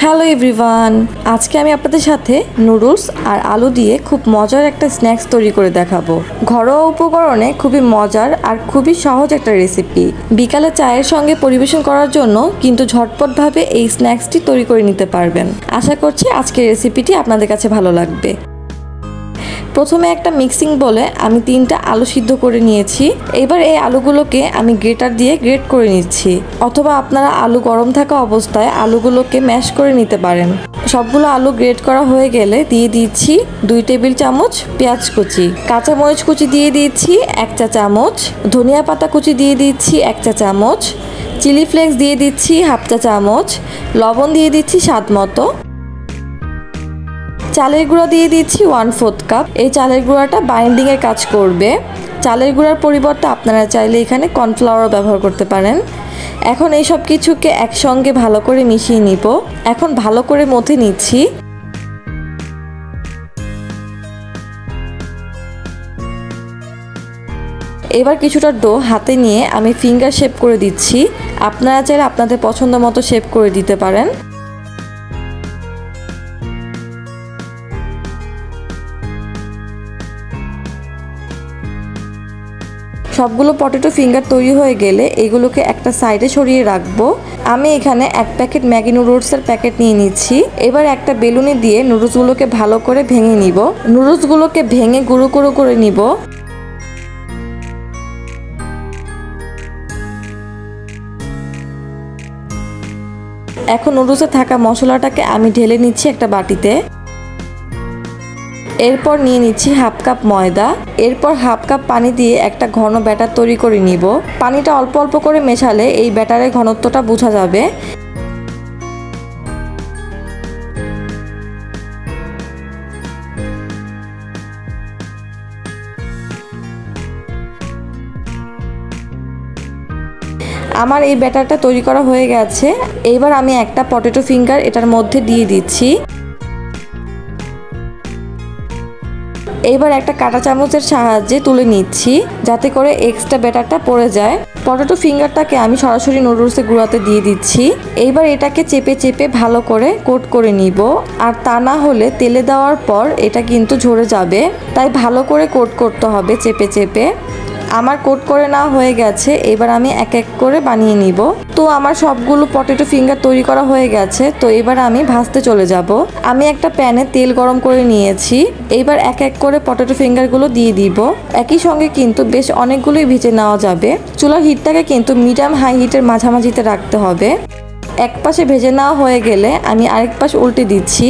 Hello everyone, আজকে আমি আপনাদের সাথে নুডলস আর আলু দিয়ে খুব মজার একটা স্ন্যাক্স তৈরি করে দেখাবো। ঘরোয়া উপকরণে খুবই মজার আর খুবই সহজ একটা রেসিপি। বিকালে চায়ের সঙ্গে পরিবেশন করার জন্য কিন্তু ঝটপটভাবে এই স্ন্যাক্সটি তৈরি করে নিতে পারবেন। আশা করছি আজকের রেসিপিটি আপনাদের কাছে ভালো লাগবে। প্রথমে একটা মিক্সিং বলে আমি 3টা আলু সিদ্ধ করে নিয়েছি। এবার এই আলুগুলোকে আমি গ্রেটার দিয়ে গ্রেট করে নিচ্ছি, অথবা আপনারা আলু গরম থাকা অবস্থায় আলুগুলোকে ম্যাশ করে নিতে পারেন। সবগুলো আলু গ্রেট করা হয়ে গেলে দিয়ে দিচ্ছি 2 টেবিল চামচ পেঁয়াজ কুচি, কাঁচামরিচ কুচি দিয়ে দিচ্ছি 1 চা চামচ, ধনিয়া পাতা কুচি দিয়ে দিচ্ছি 1 চা চামচ, চিলি ফ্লেক্স দিয়ে দিচ্ছি 1/2 চা চামচ, লবণ দিয়ে দিচ্ছি স্বাদ মতো, চালের গুঁড়া দিয়ে দিচ্ছি 1/4 কাপ। এই চালের গুঁড়াটা বাইন্ডিংয়ের কাজ করবে। চালের গুঁড়ার পরিবর্তে আপনারা চাইলে এখানে কর্নফ্লাওয়ার ব্যবহার করতে পারেন। এখন এই সব কিছুকে একসঙ্গে ভালো করে মিশিয়ে নিব। এখন ভালো করে মথে নিচ্ছি। এবার কিছুটা ডো হাতে নিয়ে আমি ফিঙ্গার শেপ করে দিচ্ছি। আপনারা চাইলে আপনাদের পছন্দ মতো শেপ করে দিতে পারেন। সবগুলো পটেটো ফিঙ্গার তৈরি হয়ে গেলে এগুলোকে একটা সাইডে সরিয়ে রাখবো। আমি এখানে 1 প্যাকেট ম্যাগি নুডলসের প্যাকেট নিয়ে নিচ্ছি। এবার একটা বেলুনি দিয়ে নুডলসগুলোকে ভালো করে ভেঙে নিব। নুডলসগুলোকে ভেঙে গুঁড়ো গুঁড়ো করে নিব। এখন নুডলসে থাকা মশলাটাকে আমি ঢেলে নিচ্ছি একটা বাটিতে। এরপর নিয়ে নিচ্ছি 1/2 কাপ ময়দা। এরপর 1/2 কাপ পানি দিয়ে একটা ঘন ব্যাটার তৈরি করে নিব। পানিটা অল্প অল্প করে মেশালে এই ব্যাটারের ঘনত্বটা বোঝা যাবে। আমার এই ব্যাটারটা তৈরি করা হয়ে গেছে। এবার আমি একটা পটেটো ফিঙ্গার এটার মধ্যে দিয়ে দিচ্ছি। এবার একটা কাঁটা চামচের সাহায্যে তুলে নিচ্ছি, যাতে করে এক্সট্রা ব্যাটারটা পড়ে যায়। পটেটো ফিঙ্গারটাকে আমি সরাসরি নুডলসের গুঁড়াতে দিয়ে দিচ্ছি। এইবার এটাকে চেপে চেপে ভালো করে কোট করে নিব। আর তা না হলে তেলে দেওয়ার পর এটা কিন্তু ঝরে যাবে, তাই ভালো করে কোট করতে হবে চেপে চেপে। আমার কোট করে না হয়ে গেছে। এবার আমি এক এক করে বানিয়ে নিব। তো আমার সবগুলো পটেটো ফিঙ্গার তৈরি করা হয়ে গেছে। তো এবার আমি ভাজতে চলে যাব। আমি একটা প্যানে তেল গরম করে নিয়েছি। এবার এক এক করে পটেটো ফিঙ্গারগুলো দিয়ে দিব। একই সঙ্গে কিন্তু বেশ অনেকগুলোই ভেজে নেওয়া যাবে। চুলার হিটটাকে কিন্তু মিডিয়াম হাই হিটের মাঝামাঝিতে রাখতে হবে। এক পাশে ভেজে নেওয়া হয়ে গেলে আমি আরেক পাশ উল্টে দিচ্ছি।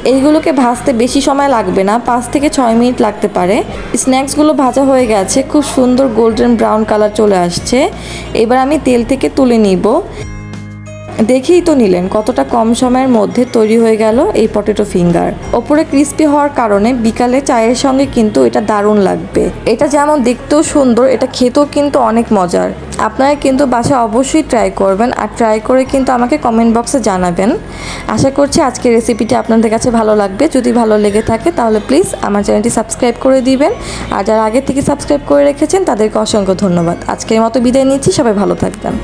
এইগুলোকে ভাজতে বেশি সময় লাগবে না, 5 থেকে 6 মিনিট লাগতে পারে। স্ন্যাক্সগুলো ভাজা হয়ে গেছে, খুব সুন্দর গোল্ডেন ব্রাউন কালার চলে আসছে। এবার আমি তেল থেকে তুলে নিব। দেখেই তো নিলেন কতটা কম সময়ের মধ্যে তৈরি হয়ে গেল এই পটেটো ফিঙ্গার। ওপরে ক্রিস্পি হওয়ার কারণে বিকালে চায়ের সঙ্গে কিন্তু এটা দারুণ লাগবে। এটা যেমন দেখতেও সুন্দর, এটা খেতেও কিন্তু অনেক মজার। আপনারা কিন্তু বাসায় অবশ্যই ট্রাই করবেন, আর ট্রাই করে কিন্তু আমাকে কমেন্ট বক্সে জানাবেন। আশা করছি আজকের রেসিপিটি আপনাদের কাছে ভালো লাগবে। যদি ভালো লেগে থাকে তাহলে প্লিজ আমার চ্যানেলটি সাবস্ক্রাইব করে দিবেন। আর যারা আগে থেকে সাবস্ক্রাইব করে রেখেছেন তাদেরকে অসংখ্য ধন্যবাদ। আজকের মতো বিদায় নিচ্ছি, সবাই ভালো থাকবেন।